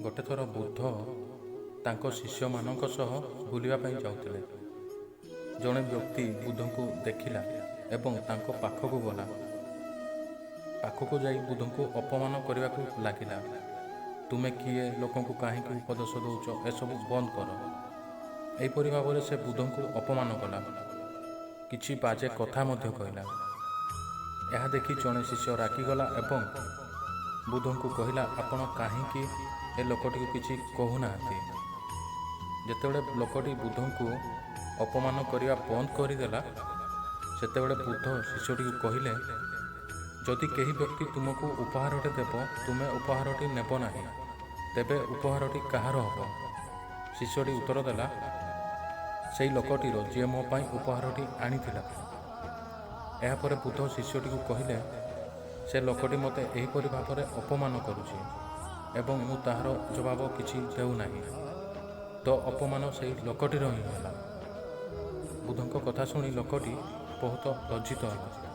ଗୋଟେ ଥର ବୁଦ୍ଧ ତାଙ୍କ ଶିଷ୍ୟମାନଙ୍କ ସହ ବୁଲିବା ପାଇଁ ଯାଉଥିଲେ। ଜଣେ ବ୍ୟକ୍ତି ବୁଦ୍ଧଙ୍କୁ ଦେଖିଲା ଏବଂ ତାଙ୍କ ପାଖକୁ ଗଲା। ପାଖକୁ ଯାଇ ବୁଦ୍ଧଙ୍କୁ ଅପମାନ କରିବାକୁ ଲାଗିଲା। ତୁମେ କିଏ? ଲୋକଙ୍କୁ କାହିଁକି ଉପଦେଶ ଦେଉଛ? ଏସବୁ ବନ୍ଦ କର। ଏହିପରି ଭାବରେ ସେ ବୁଦ୍ଧଙ୍କୁ ଅପମାନ କଲା। କିଛି ବାଜେ କଥା ମଧ୍ୟ କହିଲା। ଏହା ଦେଖି ଜଣେ ଶିଷ୍ୟ ରାଗିଗଲା ଏବଂ ବୁଦ୍ଧଙ୍କୁ କହିଲା, ଆପଣ କାହିଁକି ଏ ଲୋକଟିକୁ କିଛି କହୁନାହାନ୍ତି? ଯେତେବେଳେ ଲୋକଟି ବୁଦ୍ଧଙ୍କୁ ଅପମାନ କରିବା ବନ୍ଦ କରିଦେଲା, ସେତେବେଳେ ବୁଦ୍ଧ ଶିଷ୍ୟଟିକୁ କହିଲେ, ଯଦି କେହି ବ୍ୟକ୍ତି ତୁମକୁ ଉପହାରଟେ ଦେବ, ତୁମେ ଉପହାରଟି ନେବ ନାହିଁ, ତେବେ ଉପହାରଟି କାହାର ହେବ? ଶିଷ୍ୟଟି ଉତ୍ତର ଦେଲା, ସେହି ଲୋକଟିର, ଯିଏ ମୋ ପାଇଁ ଉପହାରଟି ଆଣିଥିଲା। ଏହାପରେ ବୁଦ୍ଧ ଶିଷ୍ୟଟିକୁ କହିଲେ, ସେ ଲୋକଟି ମୋତେ ଏହିପରି ଭାବରେ ଅପମାନ କରୁଛି ଏବଂ ମୁଁ ତାହାର ଜବାବ କିଛି ଦେଉନାହିଁ, ତ ଅପମାନ ସେହି ଲୋକଟିର ହିଁ ହେଲା। ବୁଦ୍ଧଙ୍କ କଥା ଶୁଣି ଲୋକଟି ବହୁତ ଲଜ୍ଜିତ ହେଲା।